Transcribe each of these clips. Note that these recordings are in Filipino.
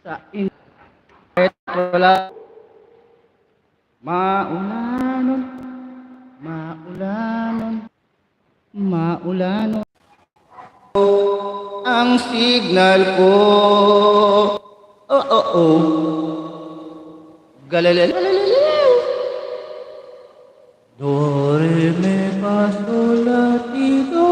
Sa kahit wala maulanon, maulanon, maulanon ang signal ko. Oh, oh, oh. Galalala. Do, re, mi, fa, sol, la, ti, do.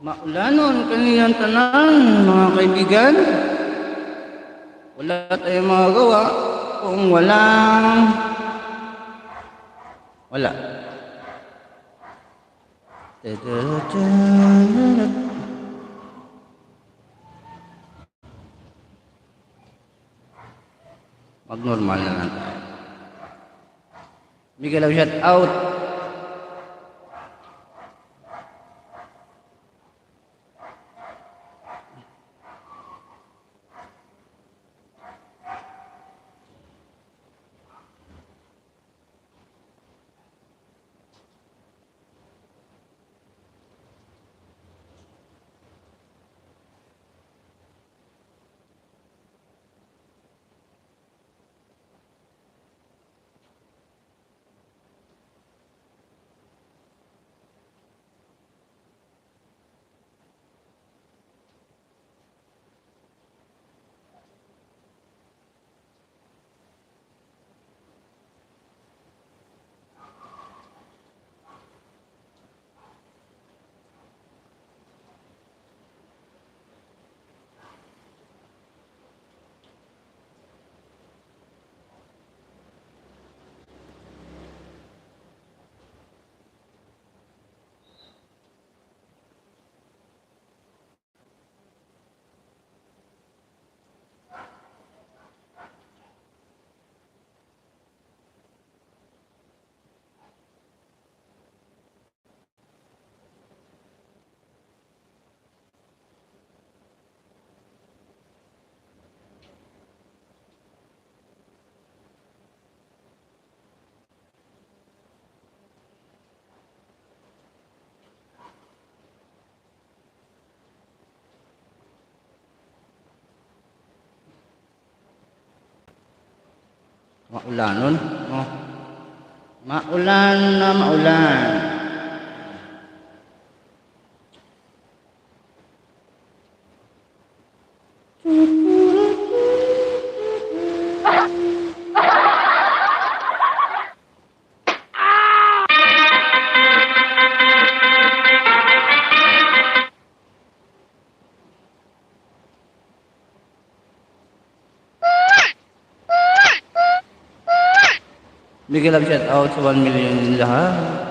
Maulanon kaniyang tanan, mga kaibigan. Wala tayong magagawa kung wala. Mag-normal na lang tayo. Bigyan lang shout out. Maulanon, oh. Maulan na maulan. Bigyan lang shout out sa 1 million din lahat.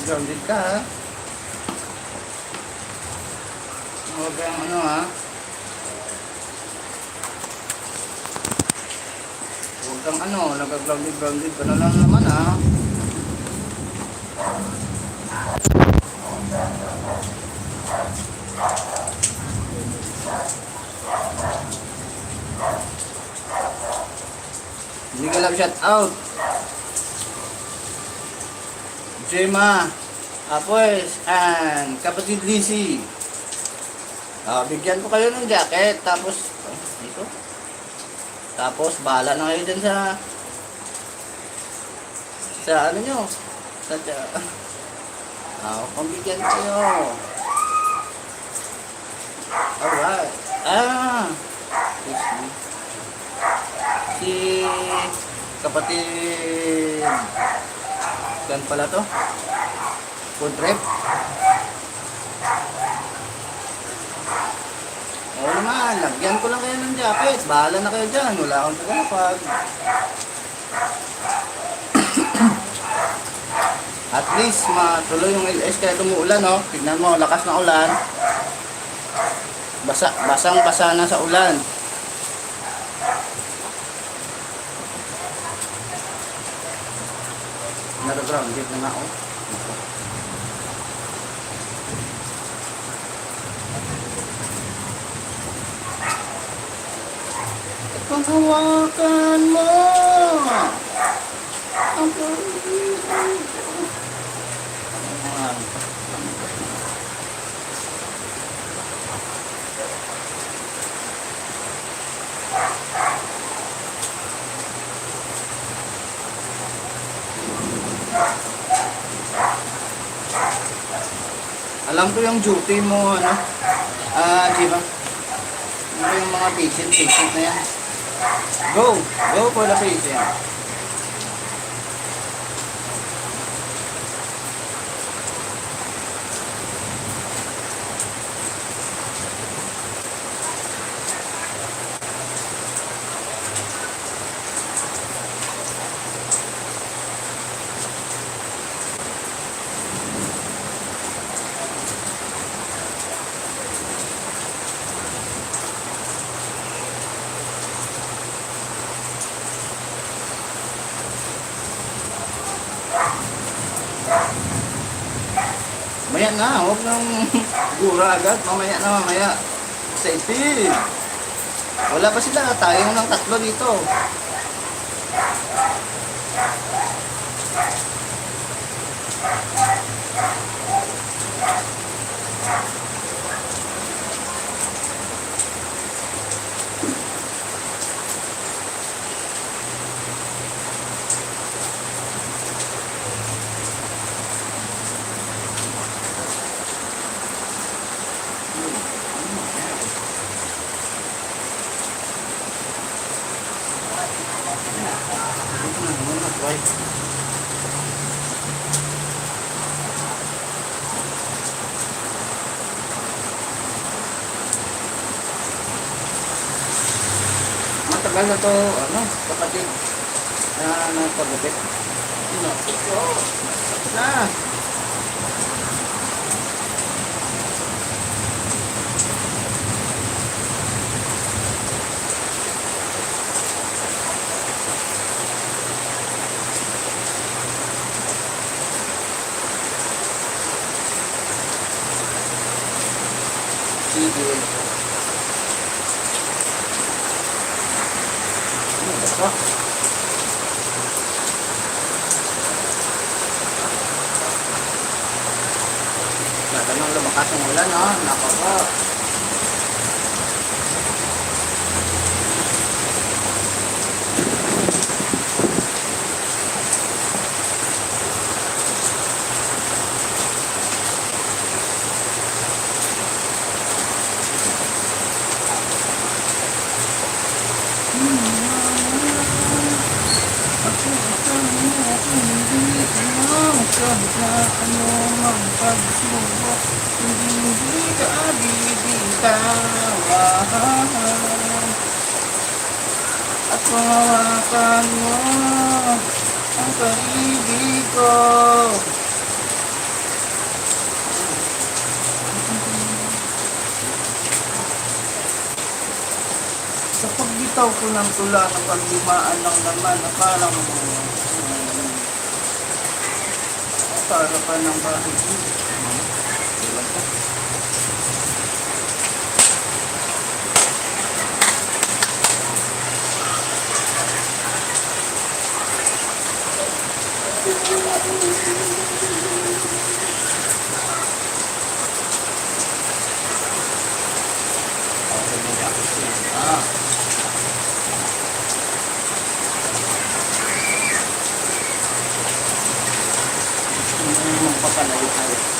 Grounded ka ha. Huwag kang ano ha. Huwag kang ano, nagka-grounded ka na lang naman ha. Hindi ka lang shout out. Gemma, Apoys, and kapatid Lizzie. Bigyan ko kayo ng jacket, tapos, dito. Tapos, bahala na kayo dyan sa ano nyo. Pambigyan kayo. Alright. Excuse me. Si kapatid kan pala to. Food trip? Oo naman, lagyan ko lang kayo ng jacket. Bahala na kayo dyan. Wala akong tagalapag. At least matuloy yung LS kaya tumuulan, no? Tignan mo, lakas ng ulan. Basang-basa na sa ulan. Nag-grounded na nga, oh. Panghawakan mo ang pag-ibig. Alam ko yung duty mo, ano? Di ba? Ano ba yung mga patient na yan? Go for the patient. Mamaya na, huwag nang gura agad. Mamaya. Excited. Wala pa sila, tayo ng tatlo dito. Matagal na to, ano, kapatid na pagupit. Na. Sige. Ano ba ito? Natanong lumakas ang ulan, no? Nako po. Kahit na anong pagsubok, hindi ka bibitawan. At mawawakan mo ang pag-ibig ko. Sa pagbitaw ko ng tula ng pagdimaan lang naman na parang para pa ng bahay.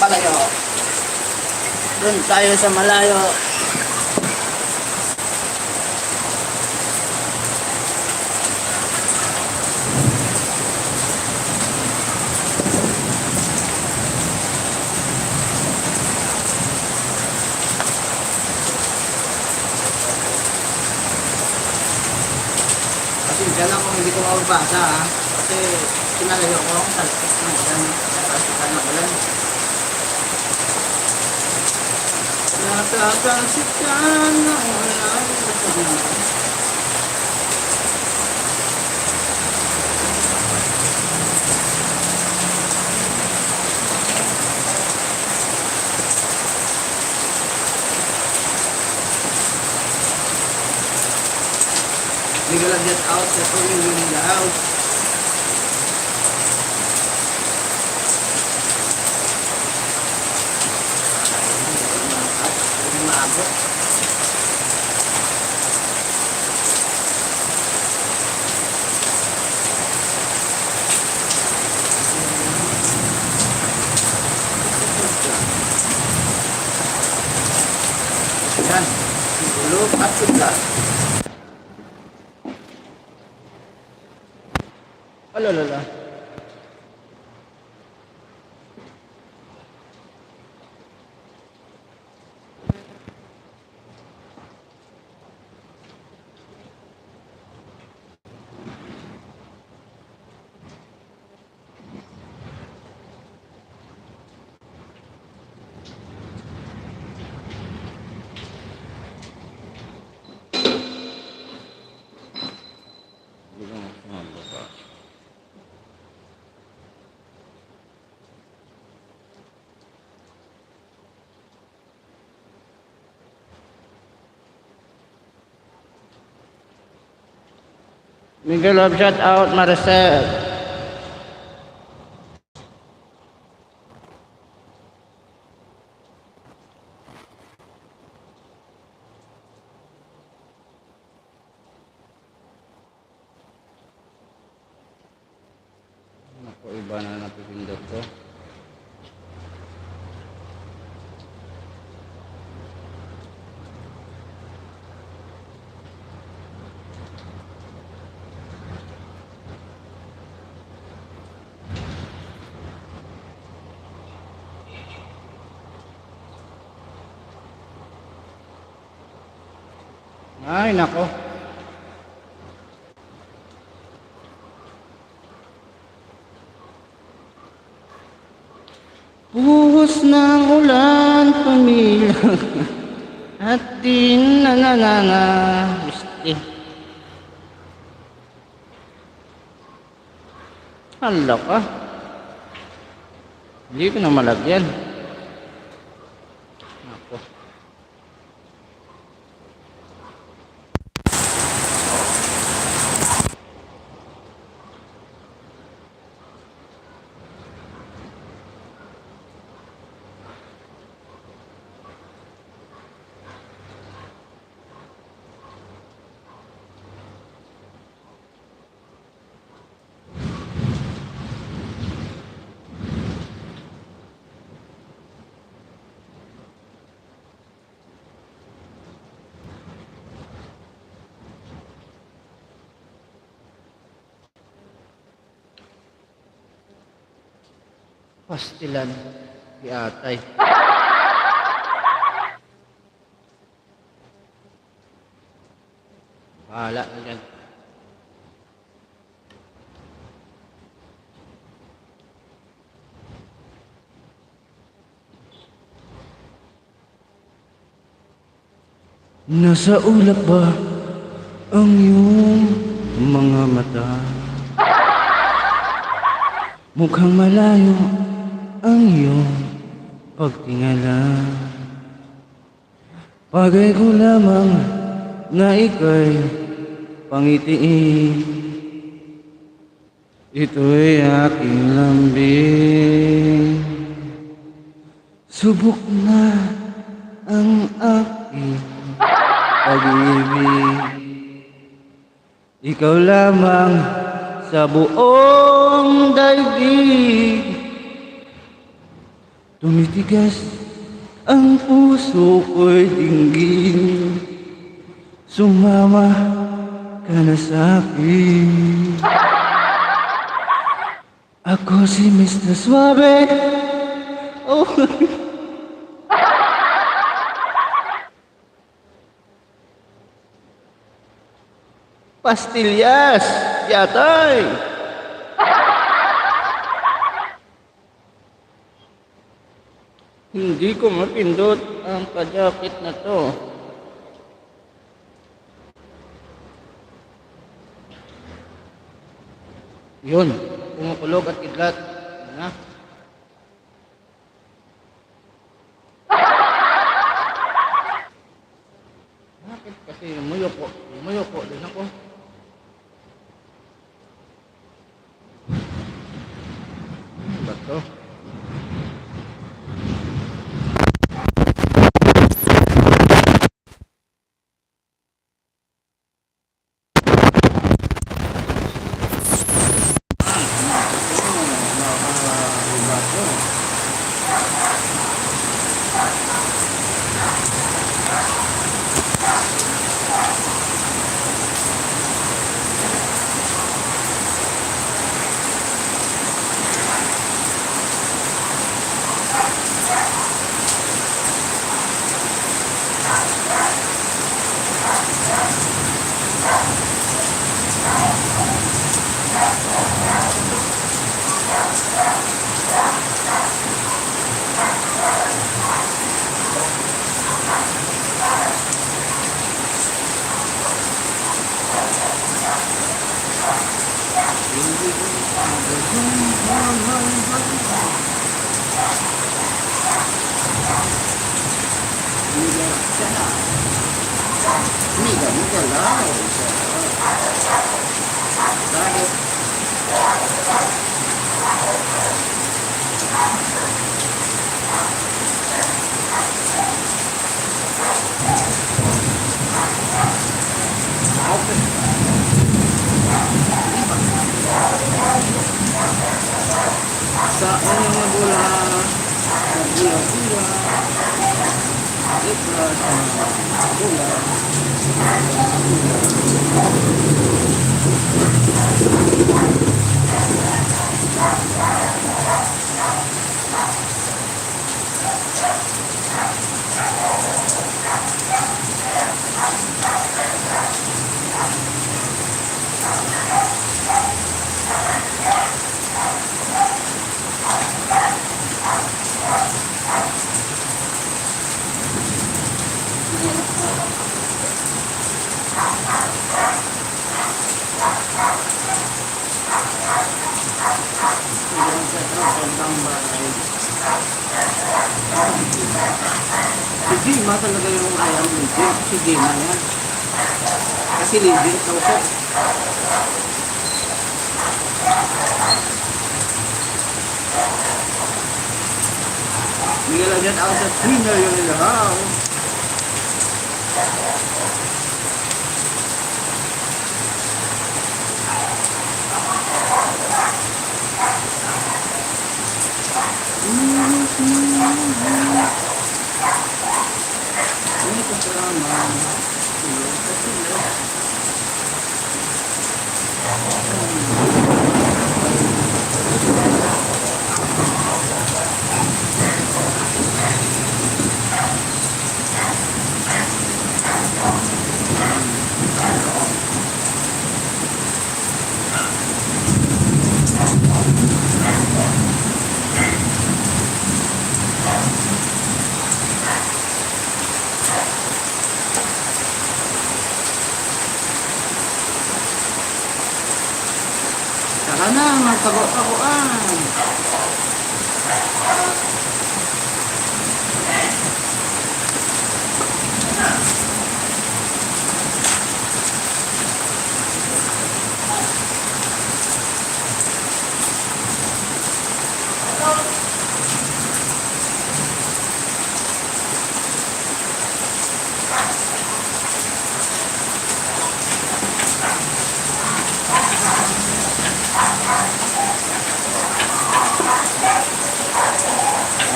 Palayo. Doon tayo sa malayo. Urbada ha. Kasi pinalayo ko ang talakit ng ulan. Natalsikan ng ulan. Natatalsikan ng ulan. Hindi ko lang get out sa tuloy yung out. Maabot. Yan. Sigulog at sudlas. Alalala. Miguel Love, shout out Maricel. Naku, iba na napipindot ko. Ay, nako. Buhos ng ulan, pamilya. At di nananana. Gusti. Hala ka. Hindi ko na malagyan. Nako. Pastilan. Di atay. Bahala na dyan. Nasa ulap ba ang iyong mga mata? Mukhang malayo ang iyong pagtingala. Bagay ko lamang na ika'y pangitiin. Ito'y aking lambing. Subok na ang aking pag-ibig. Ikaw lamang sa buong daigdig. Tumitigas ang puso ko'y dinggin. Sumama ka na sa'kin. Ako si Mr. Suave. Oh. Pastillas. Yatoy! Hindi ko mapindot ang pa-jacket na to. Yun, kumukulog at kidlat. Yan na. Bakit kasi umuyo po din ako. Ano ba to? Sa mga bola, si Gima talaga yung ayam legit. Si Gima yan. Kasi legit kausap. Miguel Agent out at 3 million in the house. Ini kesalahan. Saka na, magtago-tagoan.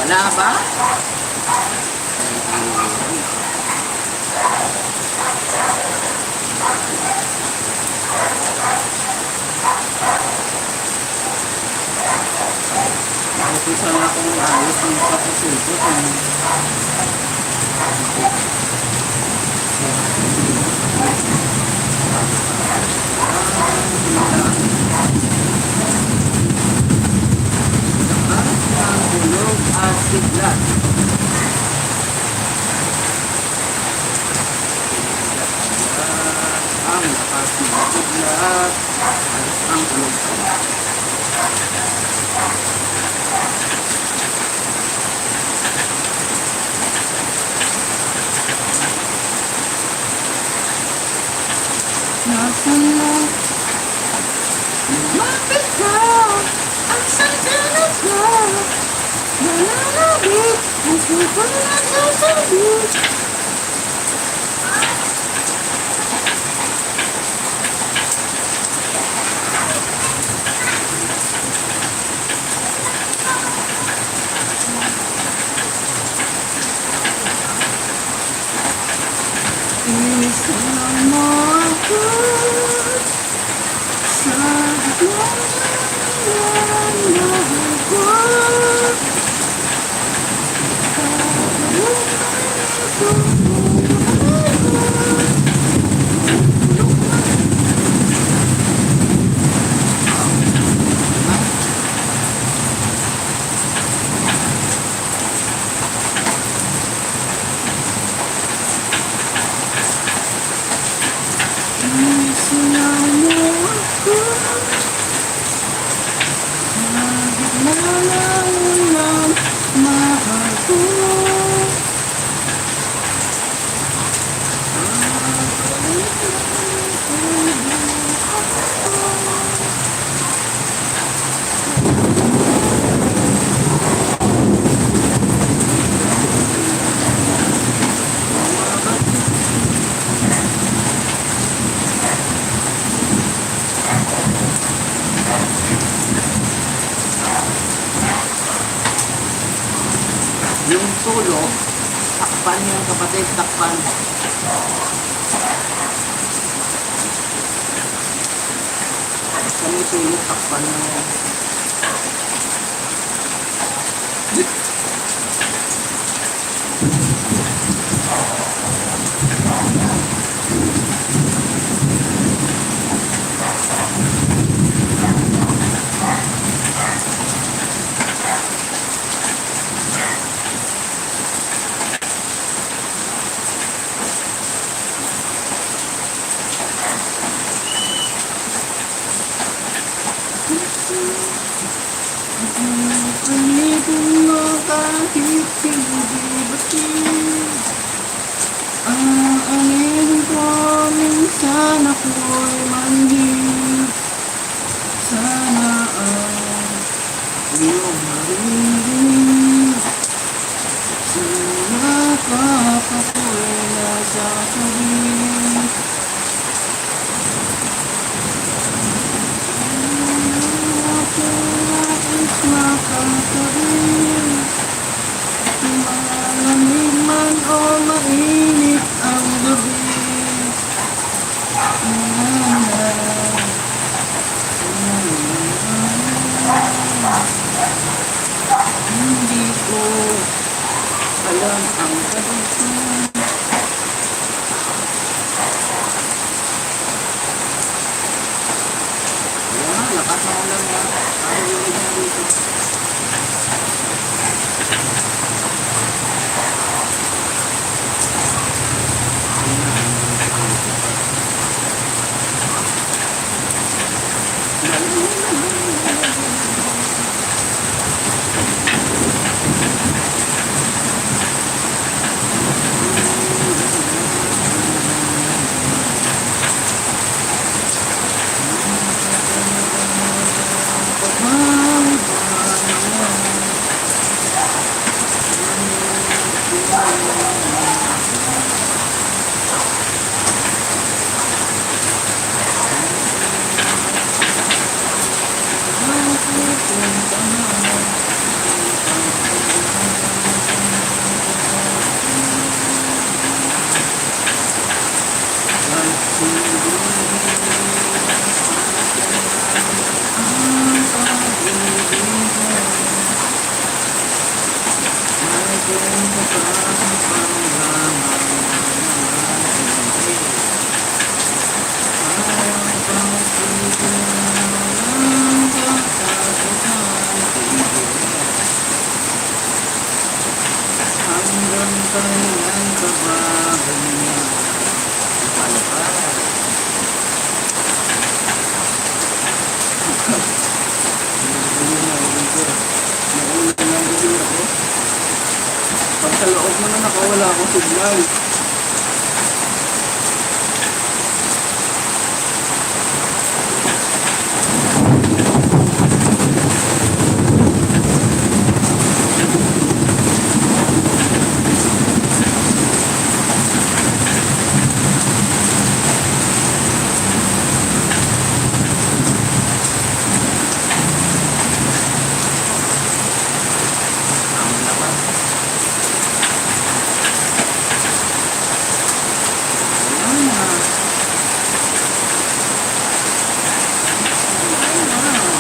Wala ba? Nakapisa na akong ayos ng kapusilpot. Ang hulog at siglat. Ang lakas ng siglat. Ang hulog. Nasaan na? Lumapit ka. Ang sandalan ka. Nalalabit. Ang supang nasasabit. Isama ako sa buwan ng buwan. Isama ako sa gitna ng mahal ko. Yung tulo, takpan yung kapatid, takpan. Kami tulo, takpan mo. Pag-ibig mo kahit hindi batid. Ang angin ko minsan ako'y manhid. Sana ang iyong marinig. Sana kapako'y nasasabihin. Makakawin malamig man o mainit ang gabi. Hindi ko alam ang kalusugan. Ayan, lakas ng ulan na. Ayaw na dito. Hanggang kailan ka ba ganyan? Paano pa? Nauna lang din ako. Pag sa loob mo na nakawala akong signal. Ang naman. Wala na. Wala na.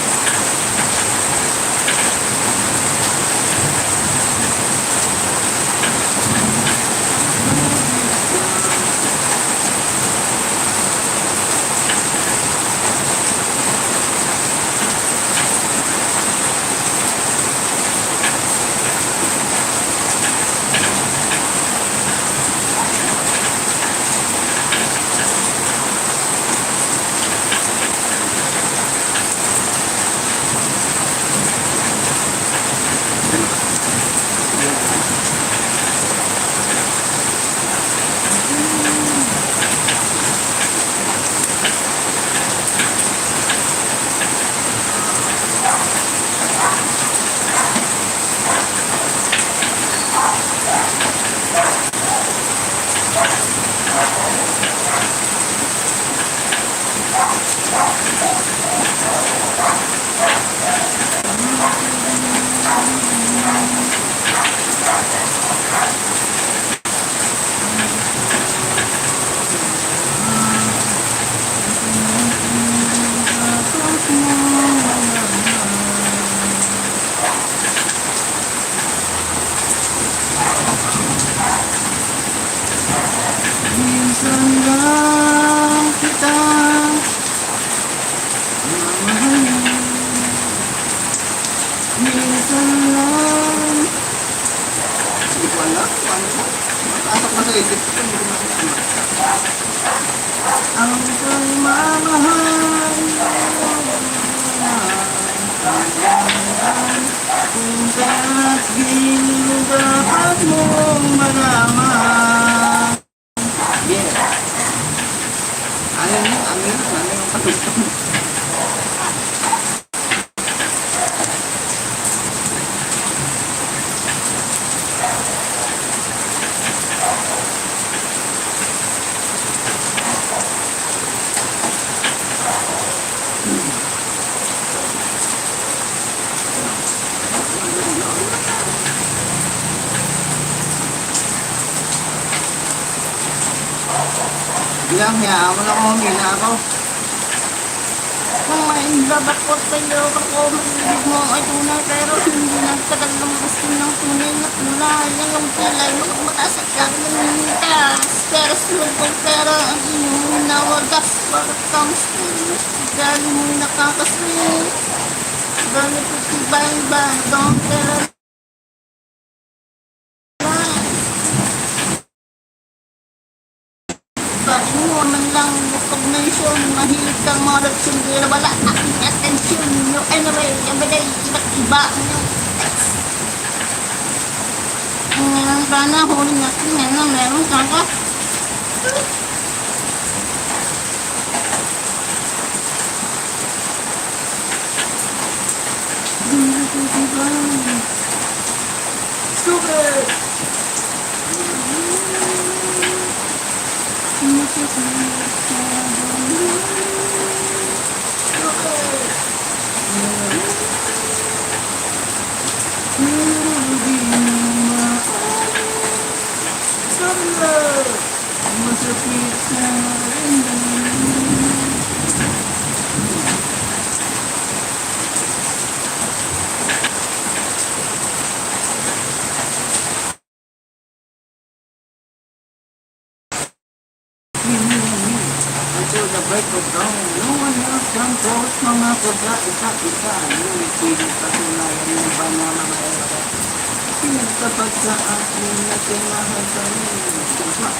Minsan lang kita mamahalin. Minsan lang. Hindi ko alam kung ano ba. Mapasok na sa isip ko. Hindi ko makikita. Ang kang mamahal. Kung kaya't ginilo dapat mong malaman. Yeah. Ano yung patugtog. Bilang hayaan mo na kung humina ako. Kung maibabakot sa'yo ako, maibig mo ay tunay pero hindi nagtagal ng gusto ng tunay na kulay. Ngayong kilay, makapmatas at lagi ng mitas. Pero sulog kong pera ang iyong nawagas. Bakit kang sweet? Galing mo nakakasweet. Galing ko tibay-bay, don't pera. Bakit mo man lang recognition, mahilig kang mga reaction, pero wala aking attention. No, anyway, everyday, iba't iba ang iyong text. Ngayon pa na, huli natin yan na meron kang ka. Super! Until the break of dawn. No one else can close mga pagka-isa-isa. Ngunit pilit patunayan ng iba na mamaera. Pinagtapat sa akin na tinahal ka rin. Diba?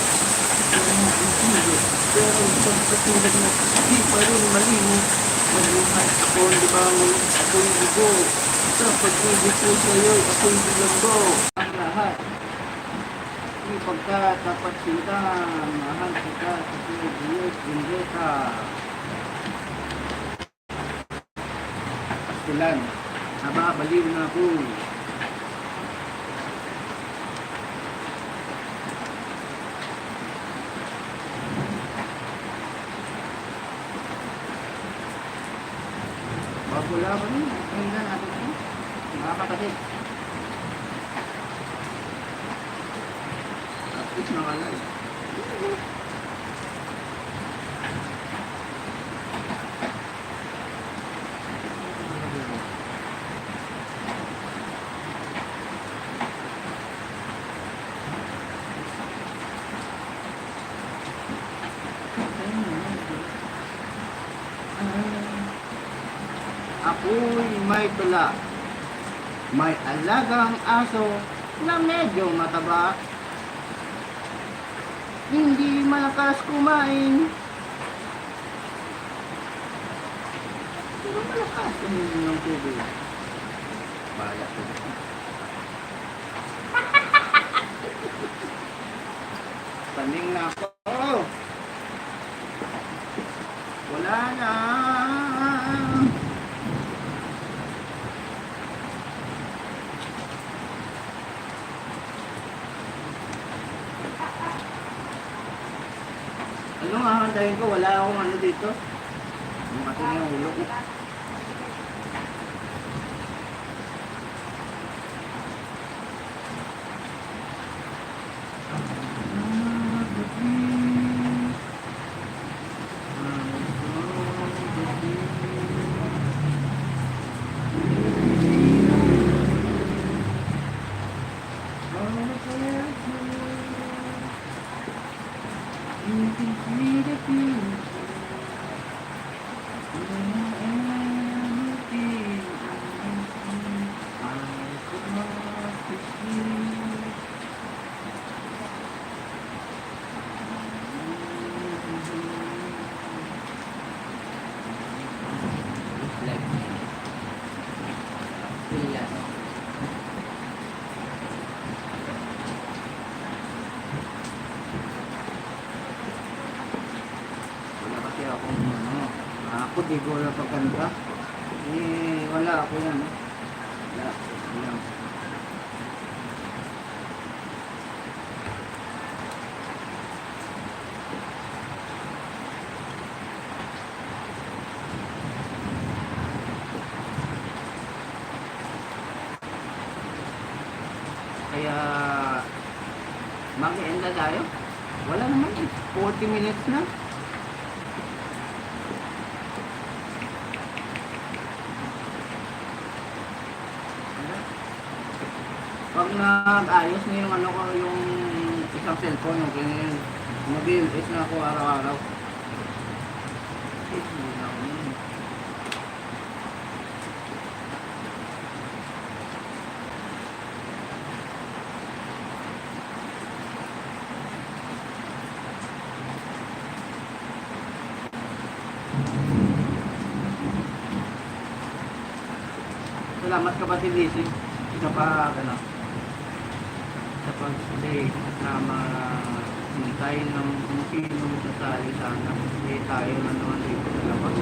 Pero isang katulad na di pa rin malino. Maluhay ako, di ba? Ngunit ako'y dugo. Sa pag-ibig ko sa'yo'y ako'y bilanggo. Ang lahat. Di pagkatapat sinta, mahal kita sa Diyos, Bendita. Pastulan, nababaliw na ako. Wala ba rin? Pakinggan natin ito. Mga kapatid. At least mga live. Ako'y may tula, may alagang aso na medyo mataba. Hindi malakas kumain, pero malakas kumain ng tubig. Bayak ko. Taning na ako. Wala na. Ano nga hantayin ko? Wala akong ano dito. Yung ato na yung ulo ko. Ako di ko wala pagkanta. Wala ako yan. Wala. Wala. Kaya mag-end na tayo. Wala naman eh. 40 minutes na. Pag nag-ayos na yung ano ko, yung isang cellphone, yung ganyan, mag-i-invest na ako araw-araw. Hindi na ako yun. Salamat kapatid Lizzy. Isa pa, ano, sa pag-stay na mahintay ng kung sino sasali sana. Hindi tayo na naman dito sa labas.